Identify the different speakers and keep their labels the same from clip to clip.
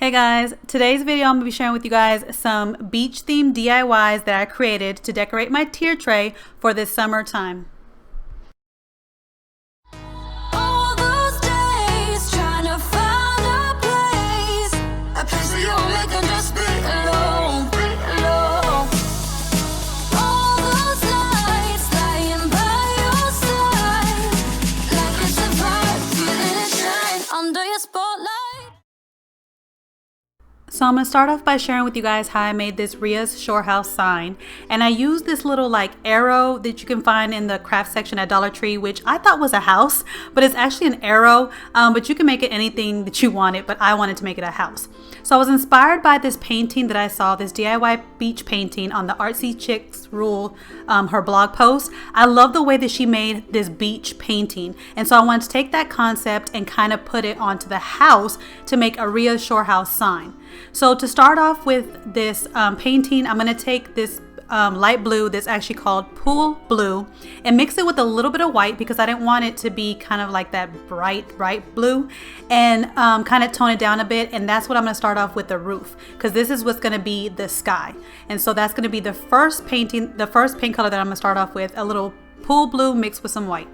Speaker 1: Hey guys, today's video I'm going to be sharing with you guys some beach themed DIYs that I created to decorate my tier tray for this summertime. So I'm going to start off by sharing with you guys how I made this RIA'S shore house sign. And I used this little like arrow that you can find in the craft section at Dollar Tree, which I thought was a house, but it's actually an arrow. But you can make it anything that you wanted, but I wanted to make it a house. So I was inspired by this painting that I saw, this DIY beach painting on the Artsy Chicks Rule, her blog post. I love the way that she made this beach painting. And so I wanted to take that concept and kind of put it onto the house to make a RIA'S shore house sign. So to start off with this painting, I'm going to take this light blue that's actually called Pool Blue and mix it with a little bit of white because I didn't want it to be kind of like that bright blue, and kind of tone it down a bit. And that's what I'm going to start off with the roof, because this is what's going to be the sky. And so that's going to be the first paint color that I'm going to start off with, a little pool blue mixed with some white.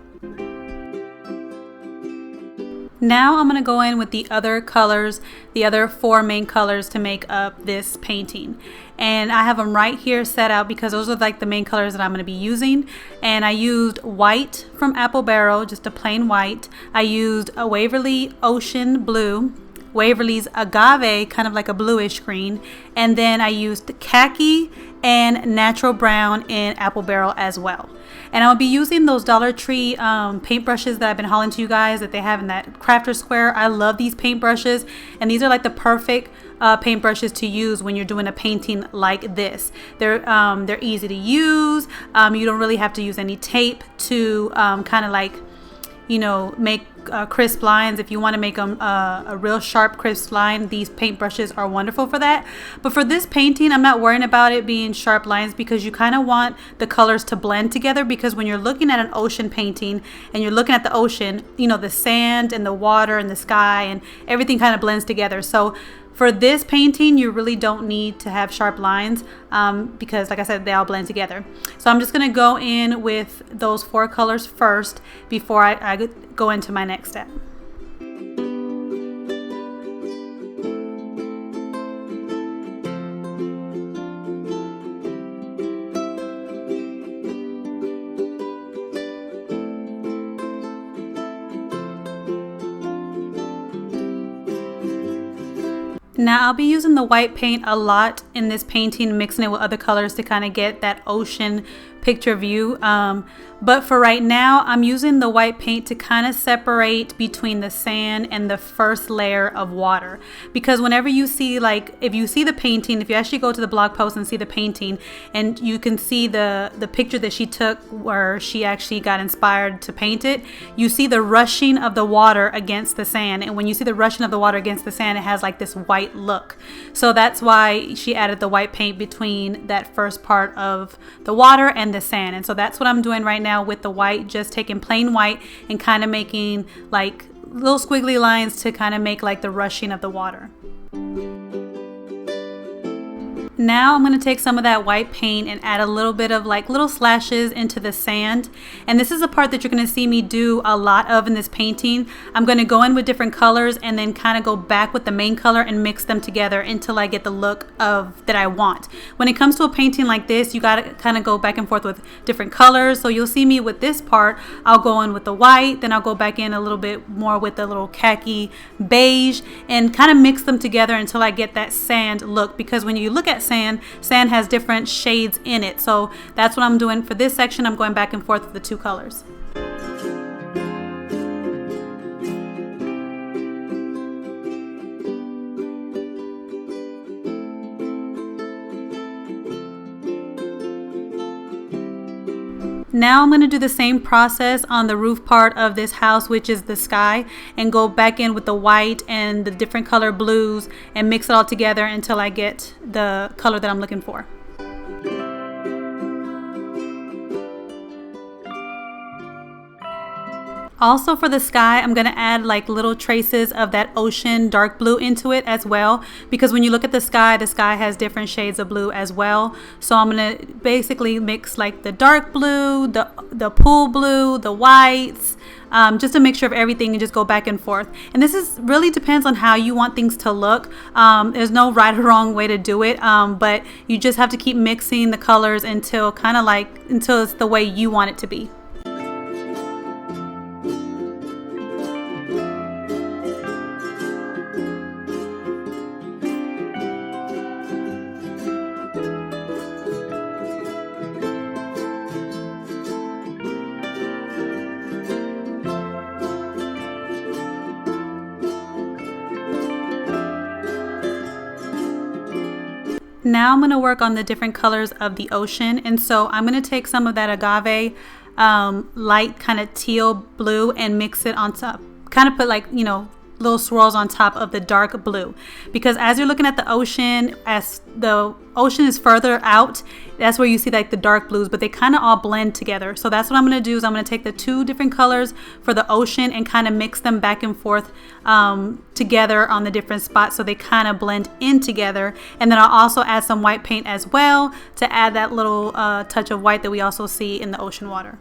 Speaker 1: Now I'm going to go in with the other colors, the other four main colors to make up this painting. And I have them right here set out because those are like the main colors that I'm going to be using. And I used white from Apple Barrel, just a plain white. I used a Waverly Ocean Blue, Waverly's Agave, kind of like a bluish green. And then I used khaki and natural brown in Apple Barrel as well. And I'll be using those Dollar Tree paintbrushes that I've been hauling to you guys that they have in that crafter square. I love these paintbrushes, and these are like the perfect paintbrushes to use when you're doing a painting like this. They're easy to use. You don't really have to use any tape to kind of like, you know, make crisp lines. If you want to make them a real sharp crisp line, these paintbrushes are wonderful for that. But for this painting, I'm not worrying about it being sharp lines because you kind of want the colors to blend together, because when you're looking at an ocean painting and you're looking at the ocean, you know, the sand and the water and the sky and everything kind of blends together. So for this painting, you really don't need to have sharp lines because, like I said, they all blend together. So I'm just going to go in with those four colors first before I go into my next step. Now I'll be using the white paint a lot in this painting, mixing it with other colors to kind of get that ocean picture view. But for right now, I'm using the white paint to kind of separate between the sand and the first layer of water. Because whenever you see, like, if you see the painting, if you actually go to the blog post and see the painting, and you can see the picture that she took where she actually got inspired to paint it, you see the rushing of the water against the sand. And when you see the rushing of the water against the sand, it has like this white look. So that's why she added the white paint between that first part of the water and the sand. And so that's what I'm doing right now with the white, just taking plain white and kind of making like little squiggly lines to kind of make like the rushing of the water. Now I'm going to take some of that white paint and add a little bit of like little slashes into the sand. And this is a part that you're going to see me do a lot of in this painting. I'm going to go in with different colors and then kind of go back with the main color and mix them together until I get the look of that I want. When it comes to a painting like this, you got to kind of go back and forth with different colors. So you'll see me with this part, I'll go in with the white, then I'll go back in a little bit more with the little khaki beige and kind of mix them together until I get that sand look. Because when you look at sand has different shades in it. So that's what I'm doing for this section. I'm going back and forth with the two colors. Now I'm going to do the same process on the roof part of this house, which is the sky, and go back in with the white and the different color blues and mix it all together until I get the color that I'm looking for. Also for the sky, I'm going to add like little traces of that ocean dark blue into it as well, because when you look at the sky has different shades of blue as well. So I'm going to basically mix like the dark blue, the pool blue, the whites, just a mixture of everything, and just go back and forth. And this is really depends on how you want things to look. There's no right or wrong way to do it, but you just have to keep mixing the colors until until it's the way you want it to be. Now I'm going to work on the different colors of the ocean, and so I'm going to take some of that agave light kind of teal blue and mix it on top, kind of put like, you know, little swirls on top of the dark blue, because as you're looking at the ocean, as the ocean is further out, that's where you see like the dark blues, but they kind of all blend together. So that's what I'm going to do, is I'm going to take the two different colors for the ocean and kind of mix them back and forth together on the different spots, so they kind of blend in together. And then I'll also add some white paint as well to add that little touch of white that we also see in the ocean water.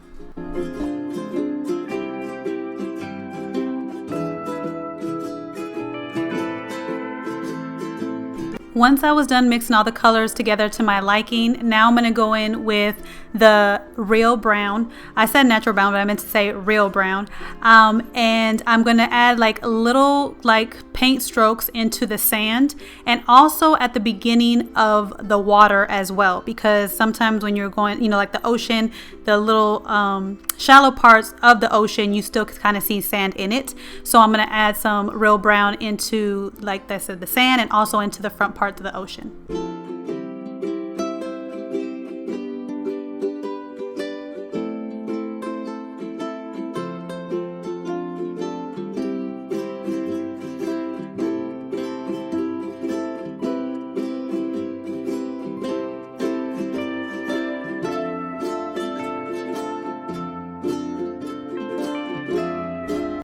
Speaker 1: Once I was done mixing all the colors together to my liking, now I'm going to go in with the real brown. I said natural brown, but I meant to say real brown. And I'm going to add like little like paint strokes into the sand, and also at the beginning of the water as well, because sometimes when you're going, you know, like the ocean, the little shallow parts of the ocean, you still kind of see sand in it. So I'm going to add some real brown into, like I said, the sand, and also into the front parts of the ocean.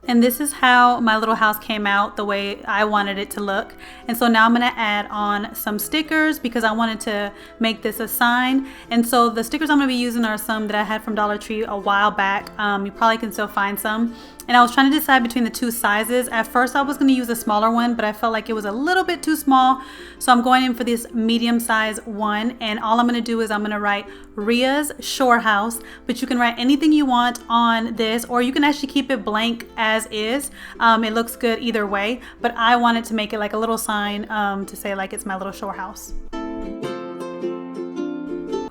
Speaker 1: And this is how my little house came out, the way I wanted it to look. And so now I'm going to add on some stickers, because I wanted to make this a sign. And so the stickers I'm going to be using are some that I had from Dollar Tree a while back. You probably can still find some. And I was trying to decide between the two sizes. At first I was going to use a smaller one, but I felt like it was a little bit too small. So I'm going in for this medium size one. And all I'm going to do is I'm going to write RIA'S Shore House, but you can write anything you want on this, or you can actually keep it blank as is. It looks good either way, but I wanted to make it like a little sign to say like it's my little shore house.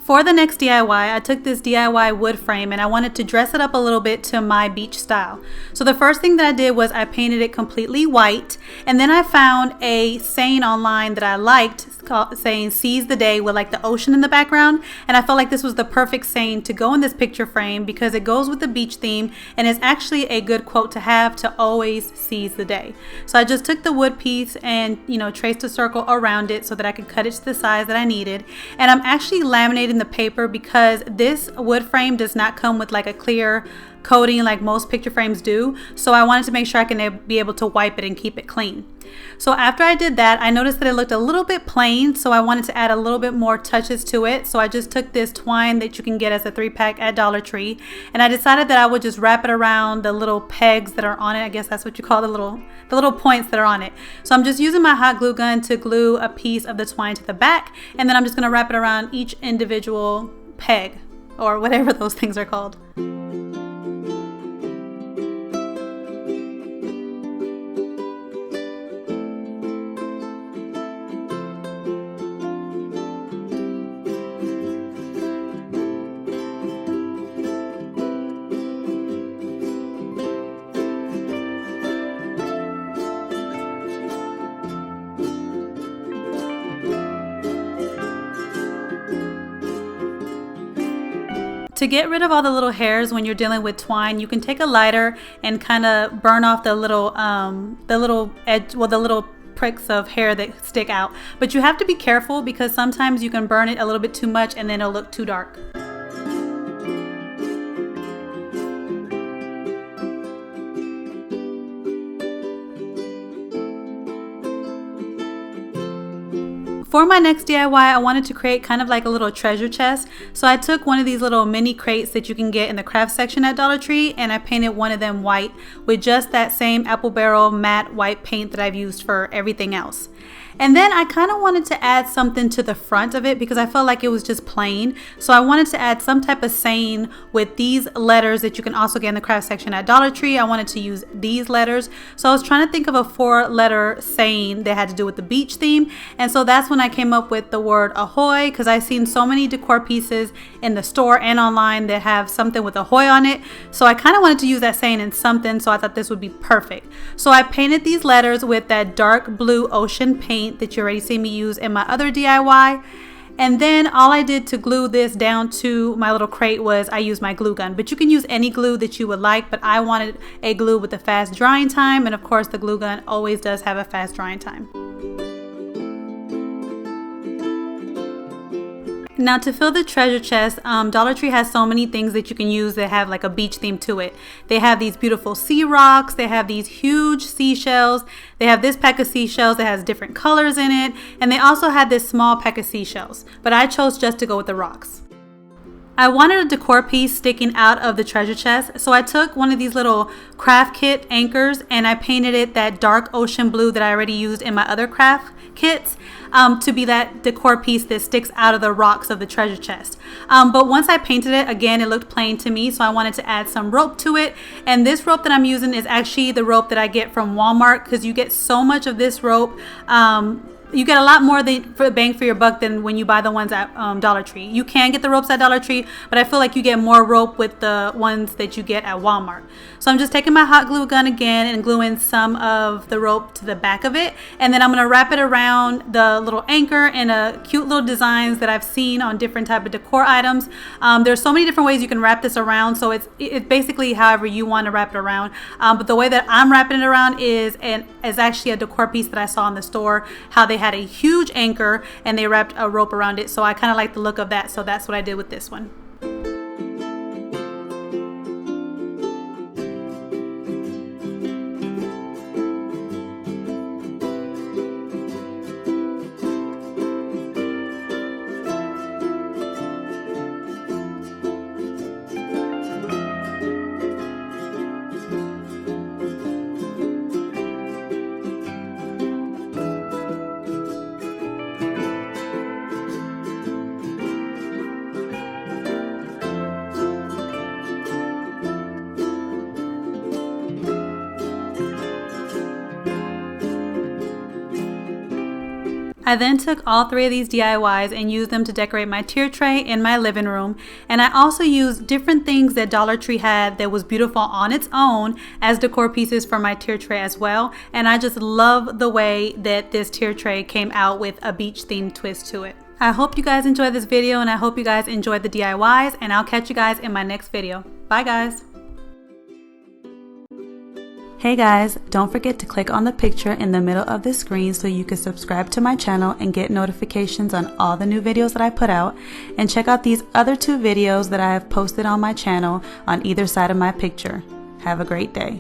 Speaker 1: For the next DIY, I took this DIY wood frame and I wanted to dress it up a little bit to my beach style. So the first thing that I did was I painted it completely white, and then I found a saying online that I liked saying "seize the day" with like the ocean in the background, and I felt like this was the perfect saying to go in this picture frame because it goes with the beach theme, and it's actually a good quote to have, to always seize the day. So I just took the wood piece and, you know, traced a circle around it so that I could cut it to the size that I needed. And I'm actually laminating the paper because this wood frame does not come with like a clear coating like most picture frames do, so I wanted to make sure I can be able to wipe it and keep it clean. So after I did that, I noticed that it looked a little bit plain, so I wanted to add a little bit more touches to it. So I just took this twine that you can get as a 3-pack at Dollar Tree, and I decided that I would just wrap it around the little pegs that are on it. I guess that's what you call the little points that are on it. So I'm just using my hot glue gun to glue a piece of the twine to the back, and then I'm just going to wrap it around each individual peg, or whatever those things are called. To get rid of all the little hairs when you're dealing with twine, you can take a lighter and kind of burn off the little edge, well, the little pricks of hair that stick out. But you have to be careful because sometimes you can burn it a little bit too much and then it'll look too dark. For my next DIY, I wanted to create kind of like a little treasure chest. So I took one of these little mini crates that you can get in the craft section at Dollar Tree, and I painted one of them white with just that same apple barrel matte white paint that I've used for everything else. And then I kind of wanted to add something to the front of it because I felt like it was just plain. So I wanted to add some type of saying with these letters that you can also get in the craft section at Dollar Tree. I wanted to use these letters. So I was trying to think of a 4-letter saying that had to do with the beach theme. And so that's when I came up with the word ahoy, because I've seen so many decor pieces in the store and online that have something with ahoy on it. So I kind of wanted to use that saying in something, so I thought this would be perfect. So I painted these letters with that dark blue ocean paint that you already see me use in my other DIY. And then all I did to glue this down to my little crate was I used my glue gun. But you can use any glue that you would like, but I wanted a glue with a fast drying time, and of course the glue gun always does have a fast drying time. Now to fill the treasure chest, Dollar Tree has so many things that you can use that have like a beach theme to it. They have these beautiful sea rocks, they have these huge seashells, they have this pack of seashells that has different colors in it, and they also had this small pack of seashells, but I chose just to go with the rocks. I wanted a decor piece sticking out of the treasure chest, so I took one of these little craft kit anchors and I painted it that dark ocean blue that I already used in my other craft kits to be that decor piece that sticks out of the rocks of the treasure chest. But once I painted it, again, it looked plain to me, so I wanted to add some rope to it. And this rope that I'm using is actually the rope that I get from Walmart, because you get so much of this rope. You get a lot more bang for your buck than when you buy the ones at Dollar Tree. You can get the ropes at Dollar Tree, but I feel like you get more rope with the ones that you get at Walmart. So I'm just taking my hot glue gun again and gluing some of the rope to the back of it. And then I'm going to wrap it around the little anchor in a cute little designs that I've seen on different type of decor items. There's so many different ways you can wrap this around. So it's basically however you want to wrap it around. But the way that I'm wrapping it around is actually a decor piece that I saw in the store, how they had a huge anchor and they wrapped a rope around it. So I kind of like the look of that. So that's what I did with this one. I then took all 3 of these DIYs and used them to decorate my tier tray in my living room. And I also used different things that Dollar Tree had that was beautiful on its own as decor pieces for my tier tray as well. And I just love the way that this tier tray came out with a beach themed twist to it. I hope you guys enjoyed this video, and I hope you guys enjoyed the DIYs, and I'll catch you guys in my next video. Bye guys. Hey guys, don't forget to click on the picture in the middle of the screen so you can subscribe to my channel and get notifications on all the new videos that I put out, and check out these other 2 videos that I have posted on my channel on either side of my picture. Have a great day.